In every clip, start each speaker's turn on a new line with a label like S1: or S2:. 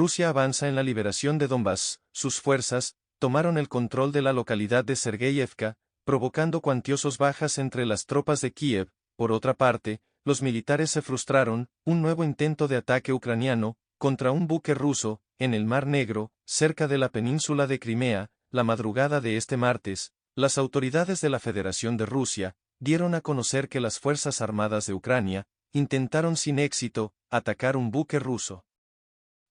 S1: Rusia avanza en la liberación de Donbass. Sus fuerzas tomaron el control de la localidad de Sergeyevka, provocando cuantiosas bajas entre las tropas de Kiev. Por otra parte, los militares se frustraron. Un nuevo intento de ataque ucraniano contra un buque ruso en el Mar Negro, cerca de la península de Crimea. La madrugada de este martes, las autoridades de la Federación de Rusia dieron a conocer que las Fuerzas Armadas de Ucrania intentaron sin éxito atacar un buque ruso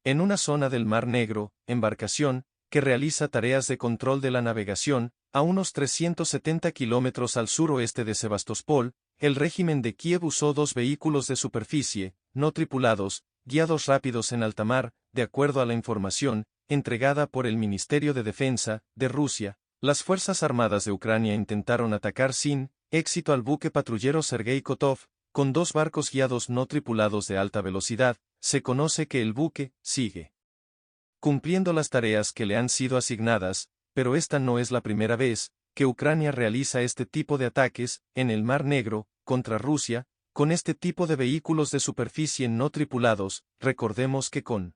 S1: en una zona del Mar Negro, embarcación que realiza tareas de control de la navegación, a unos 370 kilómetros al suroeste de Sebastopol. El régimen de Kiev usó 2 vehículos de superficie, no tripulados, guiados rápidos en alta mar, de acuerdo a la información entregada por el Ministerio de Defensa de Rusia. Las Fuerzas Armadas de Ucrania intentaron atacar sin éxito al buque patrullero Sergei Kotov, con 2 barcos guiados no tripulados de alta velocidad. Se conoce que el buque sigue cumpliendo las tareas que le han sido asignadas, pero esta no es la primera vez que Ucrania realiza este tipo de ataques en el Mar Negro contra Rusia, con este tipo de vehículos de superficie no tripulados. Recordemos que con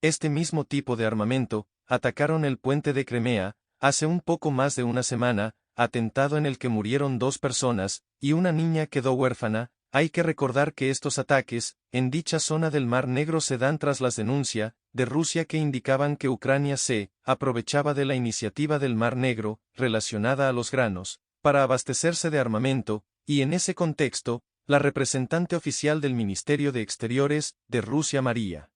S1: este mismo tipo de armamento atacaron el puente de Crimea hace un poco más de una semana, atentado en el que murieron 2 personas y una niña quedó huérfana. Hay que recordar que estos ataques en dicha zona del Mar Negro se dan tras las denuncias de Rusia que indicaban que Ucrania se aprovechaba de la iniciativa del Mar Negro relacionada a los granos para abastecerse de armamento, y en ese contexto, la representante oficial del Ministerio de Exteriores de Rusia, María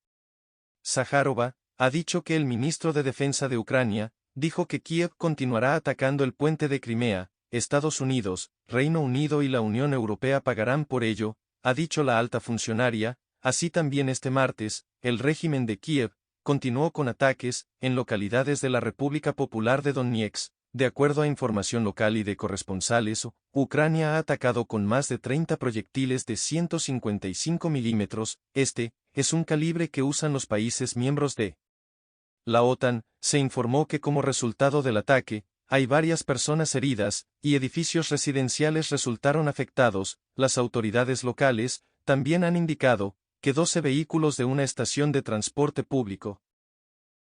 S1: Zakharova, ha dicho que el ministro de Defensa de Ucrania dijo que Kiev continuará atacando el puente de Crimea. Estados Unidos, Reino Unido y la Unión Europea pagarán por ello, ha dicho la alta funcionaria. Así también este martes, el régimen de Kiev continuó con ataques en localidades de la República Popular de Donetsk. De acuerdo a información local y de corresponsales, Ucrania ha atacado con más de 30 proyectiles de 155 milímetros. Este es un calibre que usan los países miembros de la OTAN. Se informó que como resultado del ataque, hay varias personas heridas, y edificios residenciales resultaron afectados. Las autoridades locales también han indicado que 12 vehículos de una estación de transporte público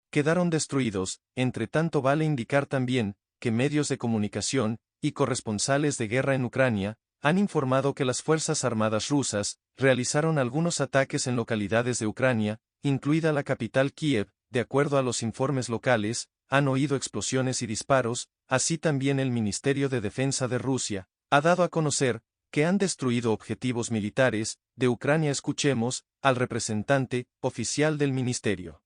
S1: quedaron destruidos. Entre tanto, vale indicar también que medios de comunicación y corresponsales de guerra en Ucrania han informado que las Fuerzas Armadas rusas realizaron algunos ataques en localidades de Ucrania, incluida la capital Kiev. De acuerdo a los informes locales, han oído explosiones y disparos. Así también el Ministerio de Defensa de Rusia ha dado a conocer que han destruido objetivos militares de Ucrania. Escuchemos al representante oficial del Ministerio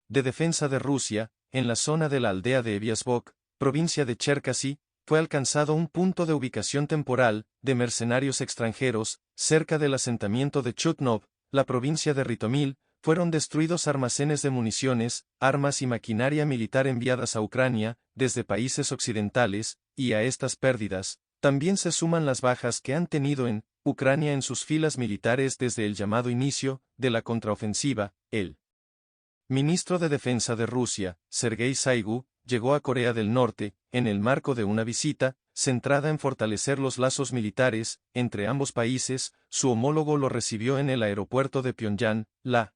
S1: de Defensa de Rusia. En la zona de la aldea de Eviasbok, provincia de Cherkasy, fue alcanzado un punto de ubicación temporal de mercenarios extranjeros cerca del asentamiento de Chutnov, la provincia de Ritomil. Fueron destruidos almacenes de municiones, armas y maquinaria militar enviadas a Ucrania desde países occidentales, y a estas pérdidas también se suman las bajas que han tenido en Ucrania en sus filas militares desde el llamado inicio de la contraofensiva. El ministro de Defensa de Rusia, Sergei Shoigu, llegó a Corea del Norte en el marco de una visita centrada en fortalecer los lazos militares entre ambos países. Su homólogo lo recibió en el aeropuerto de Pyongyang. La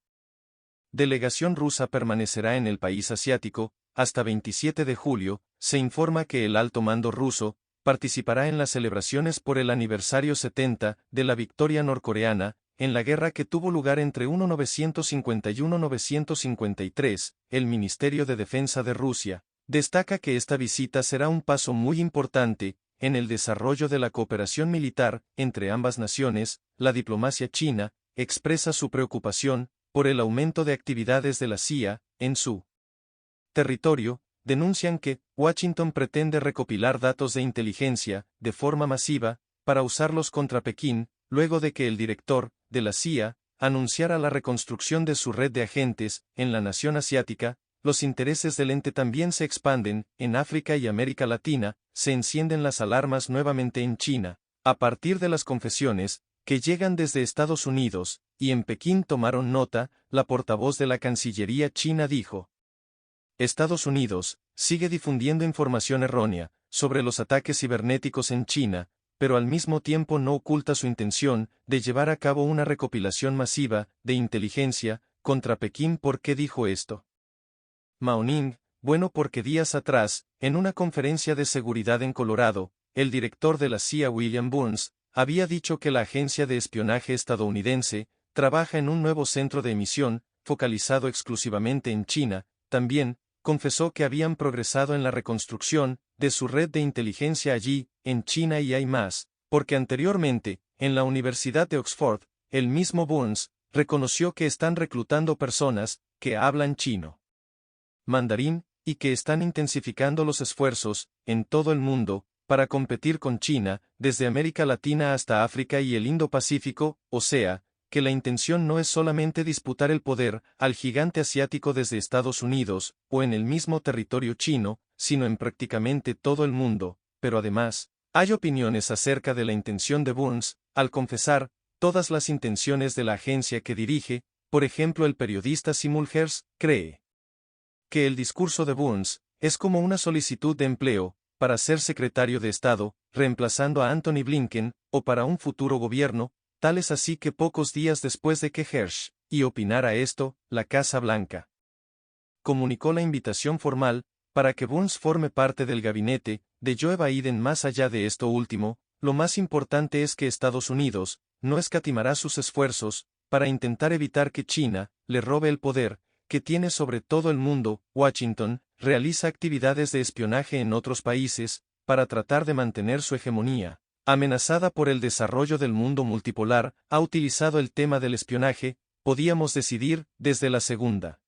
S1: delegación rusa permanecerá en el país asiático hasta 27 de julio. Se informa que el alto mando ruso participará en las celebraciones por el aniversario 70 de la victoria norcoreana en la guerra que tuvo lugar entre 1950 y 1953. El Ministerio de Defensa de Rusia destaca que esta visita será un paso muy importante en el desarrollo de la cooperación militar entre ambas naciones. La diplomacia china expresa su preocupación por el aumento de actividades de la CIA en su territorio. Denuncian que Washington pretende recopilar datos de inteligencia de forma masiva para usarlos contra Pekín, luego de que el director de la CIA anunciara la reconstrucción de su red de agentes en la nación asiática. Los intereses del ente también se expanden en África y América Latina. Se encienden las alarmas nuevamente en China, a partir de las confesiones que llegan desde Estados Unidos, y en Pekín tomaron nota. La portavoz de la Cancillería china dijo: Estados Unidos sigue difundiendo información errónea sobre los ataques cibernéticos en China, pero al mismo tiempo no oculta su intención de llevar a cabo una recopilación masiva de inteligencia contra Pekín. ¿Por qué dijo esto? Mao Ning, bueno, porque días atrás, en una conferencia de seguridad en Colorado, el director de la CIA William Burns, había dicho que la agencia de espionaje estadounidense trabaja en un nuevo centro de emisión, focalizado exclusivamente en China. También confesó que habían progresado en la reconstrucción de su red de inteligencia allí, en China, y hay más, porque anteriormente, en la Universidad de Oxford, el mismo Burns reconoció que están reclutando personas que hablan chino, mandarín, y que están intensificando los esfuerzos, en todo el mundo, para competir con China, desde América Latina hasta África y el Indo-Pacífico, o sea, que la intención no es solamente disputar el poder al gigante asiático desde Estados Unidos, o en el mismo territorio chino, sino en prácticamente todo el mundo, pero además, hay opiniones acerca de la intención de Burns, al confesar todas las intenciones de la agencia que dirige. Por ejemplo, el periodista Simul Hersh cree que el discurso de Burns es como una solicitud de empleo para ser secretario de Estado, reemplazando a Anthony Blinken, o para un futuro gobierno. Tal es así que pocos días después de que Hersh opinara esto, la Casa Blanca comunicó la invitación formal para que Burns forme parte del gabinete de Joe Biden. Más allá de esto último, lo más importante es que Estados Unidos no escatimará sus esfuerzos para intentar evitar que China le robe el poder que tiene sobre todo el mundo. Washington realiza actividades de espionaje en otros países para tratar de mantener su hegemonía, amenazada por el desarrollo del mundo multipolar. Ha utilizado el tema del espionaje, podíamos decidir, desde la Segunda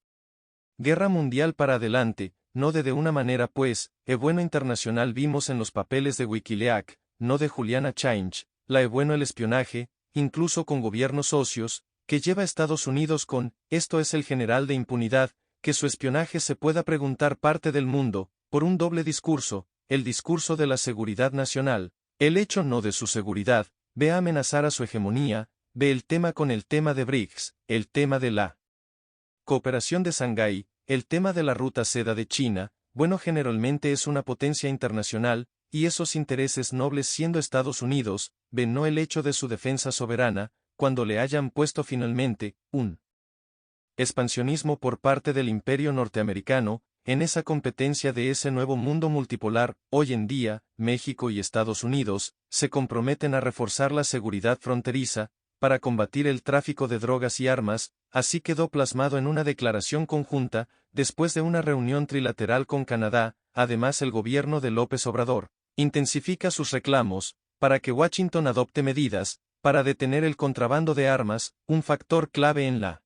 S1: Guerra Mundial para adelante, no de una manera pues, bueno internacional. Vimos en los papeles de Wikileaks, no de Juliana Assange, bueno el espionaje, incluso con gobiernos socios, que lleva Estados Unidos con, esto es el general de impunidad, que su espionaje se pueda preguntar parte del mundo, por un doble discurso, el discurso de la seguridad nacional, el hecho no de su seguridad, ve a amenazar a su hegemonía, ve el tema con el tema de BRICS, el tema de la cooperación de Shanghái, el tema de la ruta seda de China. Bueno, generalmente es una potencia internacional, y esos intereses nobles siendo Estados Unidos, ven no el hecho de su defensa soberana, cuando le hayan puesto finalmente, un expansionismo por parte del imperio norteamericano, en esa competencia de ese nuevo mundo multipolar. Hoy en día, México y Estados Unidos se comprometen a reforzar la seguridad fronteriza, para combatir el tráfico de drogas y armas. Así quedó plasmado en una declaración conjunta, después de una reunión trilateral con Canadá. Además, el gobierno de López Obrador intensifica sus reclamos, para que Washington adopte medidas, para detener el contrabando de armas, un factor clave en la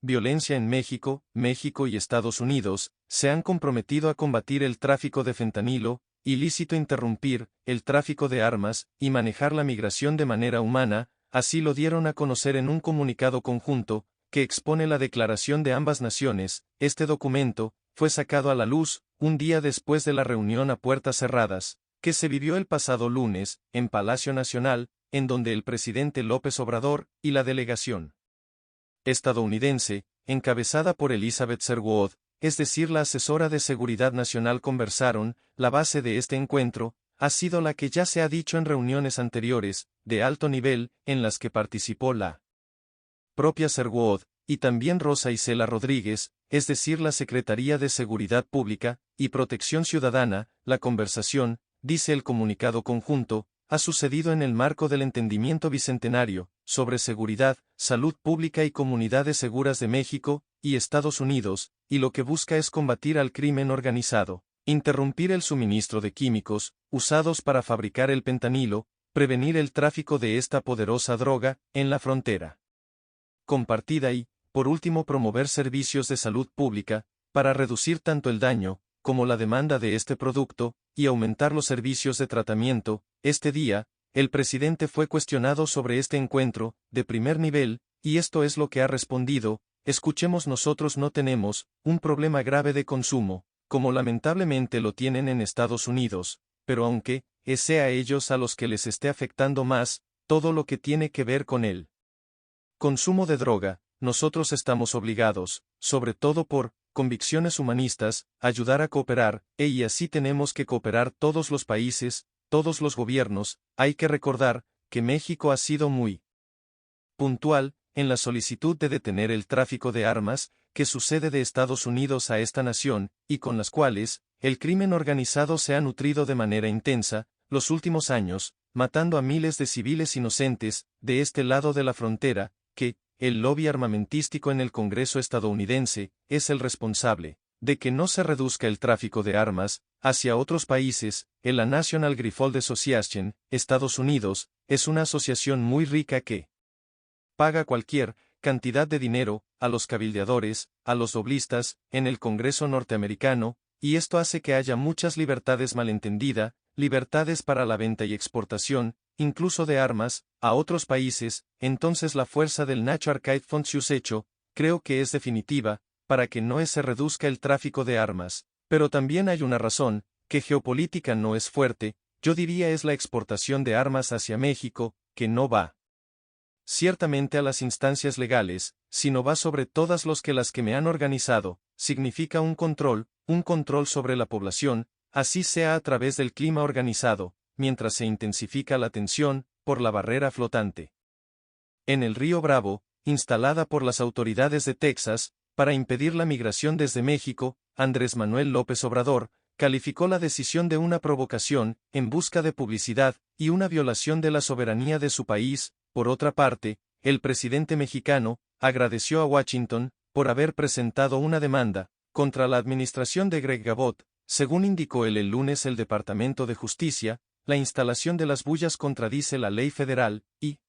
S1: violencia en México. México y Estados Unidos se han comprometido a combatir el tráfico de fentanilo, ilícito, interrumpir el tráfico de armas, y manejar la migración de manera humana. Así lo dieron a conocer en un comunicado conjunto, que expone la declaración de ambas naciones. Este documento fue sacado a la luz un día después de la reunión a puertas cerradas, que se vivió el pasado lunes, en Palacio Nacional, en donde el presidente López Obrador y la delegación estadounidense, encabezada por Elizabeth Sherwood, es decir, la asesora de Seguridad Nacional, conversaron. La base de este encuentro ha sido la que ya se ha dicho en reuniones anteriores, de alto nivel, en las que participó la propia Sherwood, y también Rosa Isela Rodríguez, es decir, la Secretaría de Seguridad Pública y Protección Ciudadana. La conversación, dice el comunicado conjunto, ha sucedido en el marco del entendimiento bicentenario sobre seguridad, salud pública y comunidades seguras de México y Estados Unidos, y lo que busca es combatir al crimen organizado, interrumpir el suministro de químicos usados para fabricar el fentanilo, prevenir el tráfico de esta poderosa droga en la frontera compartida y, por último, promover servicios de salud pública para reducir tanto el daño como la demanda de este producto y aumentar los servicios de tratamiento. Este día, el presidente fue cuestionado sobre este encuentro de primer nivel, y esto es lo que ha respondido: escuchemos, nosotros no tenemos un problema grave de consumo, como lamentablemente lo tienen en Estados Unidos, pero aunque sea a ellos a los que les esté afectando más todo lo que tiene que ver con el consumo de droga, nosotros estamos obligados, sobre todo por convicciones humanistas, a ayudar a cooperar, y así tenemos que cooperar todos los países, todos los gobiernos. Hay que recordar que México ha sido muy puntual en la solicitud de detener el tráfico de armas, que sucede de Estados Unidos a esta nación, y con las cuales, el crimen organizado se ha nutrido de manera intensa, los últimos años, matando a miles de civiles inocentes, de este lado de la frontera, que, el lobby armamentístico en el Congreso estadounidense, es el responsable de que no se reduzca el tráfico de armas hacia otros países. La National Rifle Association, Estados Unidos, es una asociación muy rica que paga cualquier cantidad de dinero a los cabildeadores, a los lobistas, en el Congreso norteamericano, y esto hace que haya muchas libertades malentendida, libertades para la venta y exportación, incluso de armas, a otros países. Entonces la fuerza del National Archive Funds hecho, creo que es definitiva, para que no se reduzca el tráfico de armas. Pero también hay una razón, que geopolítica no es fuerte, yo diría es la exportación de armas hacia México, que no va ciertamente a las instancias legales, sino va sobre todas las que me han organizado, significa un control sobre la población, así sea a través del clima organizado, mientras se intensifica la tensión, por la barrera flotante en el río Bravo, instalada por las autoridades de Texas, para impedir la migración desde México. Andrés Manuel López Obrador calificó la decisión de una provocación, en busca de publicidad, y una violación de la soberanía de su país. Por otra parte, el presidente mexicano agradeció a Washington por haber presentado una demanda contra la administración de Greg Abbott. Según indicó el lunes el Departamento de Justicia, la instalación de las bullas contradice la ley federal y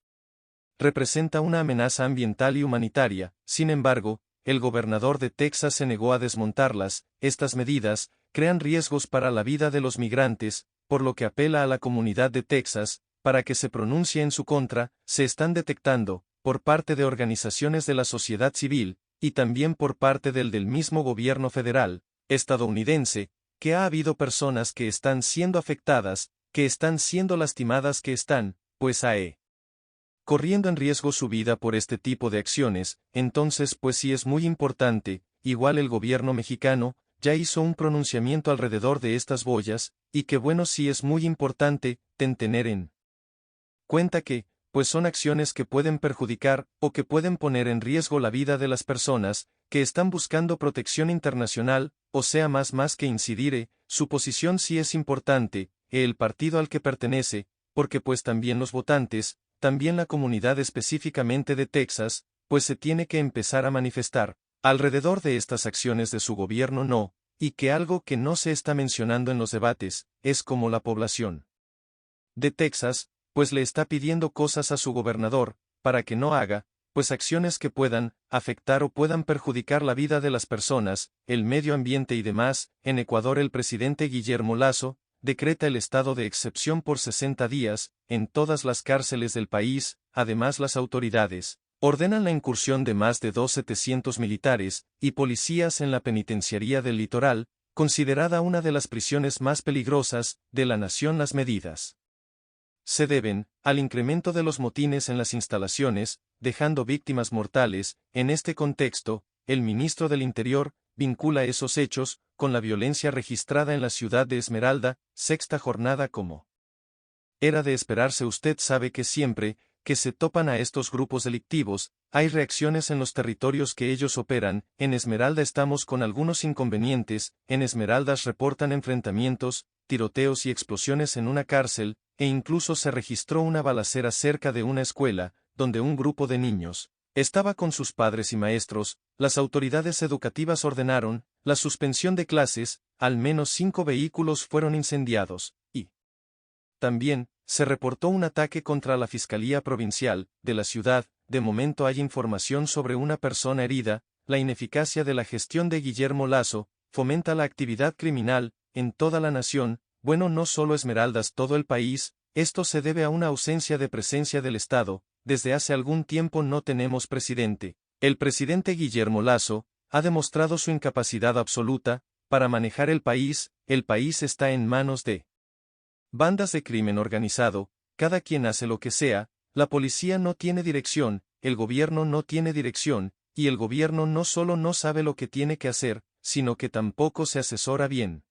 S1: representa una amenaza ambiental y humanitaria. Sin embargo, el gobernador de Texas se negó a desmontarlas. Estas medidas crean riesgos para la vida de los migrantes, por lo que apela a la comunidad de Texas para que se pronuncie en su contra. Se están detectando, por parte de organizaciones de la sociedad civil, y también por parte del mismo gobierno federal estadounidense, que ha habido personas que están siendo afectadas, que están siendo lastimadas, que están, pues corriendo en riesgo su vida por este tipo de acciones. Entonces pues sí es muy importante. Igual el gobierno mexicano ya hizo un pronunciamiento alrededor de estas boyas, y que bueno, sí es muy importante tener en cuenta que, pues son acciones que pueden perjudicar, o que pueden poner en riesgo la vida de las personas, que están buscando protección internacional. O sea, más que incidir, su posición sí es importante, el partido al que pertenece, porque pues también los votantes, también la comunidad específicamente de Texas, pues se tiene que empezar a manifestar alrededor de estas acciones de su gobierno. No, y que algo que no se está mencionando en los debates, es como la población de Texas, pues le está pidiendo cosas a su gobernador, para que no haga, pues acciones que puedan afectar o puedan perjudicar la vida de las personas, el medio ambiente y demás. En Ecuador el presidente Guillermo Lasso decreta el estado de excepción por 60 días, en todas las cárceles del país. Además las autoridades ordenan la incursión de más de 2.700 militares y policías en la penitenciaría del Litoral, considerada una de las prisiones más peligrosas de la nación. Las medidas se deben al incremento de los motines en las instalaciones, dejando víctimas mortales. En este contexto, el ministro del Interior vincula esos hechos con la violencia registrada en la ciudad de Esmeralda. Sexta jornada. Como era de esperarse, usted sabe que siempre que se topan a estos grupos delictivos, hay reacciones en los territorios que ellos operan. En Esmeralda estamos con algunos inconvenientes. En Esmeraldas reportan enfrentamientos, tiroteos y explosiones en una cárcel, e incluso se registró una balacera cerca de una escuela, donde un grupo de niños estaba con sus padres y maestros. Las autoridades educativas ordenaron la suspensión de clases. Al menos 5 vehículos fueron incendiados, y también se reportó un ataque contra la Fiscalía Provincial de la ciudad. De momento hay información sobre una persona herida. La ineficacia de la gestión de Guillermo Lasso fomenta la actividad criminal en toda la nación. Bueno, no solo Esmeraldas, todo el país. Esto se debe a una ausencia de presencia del Estado. Desde hace algún tiempo no tenemos presidente. El presidente Guillermo Lasso ha demostrado su incapacidad absoluta para manejar el país. El país está en manos de bandas de crimen organizado, cada quien hace lo que sea. La policía no tiene dirección, el gobierno no tiene dirección, y el gobierno no solo no sabe lo que tiene que hacer, sino que tampoco se asesora bien.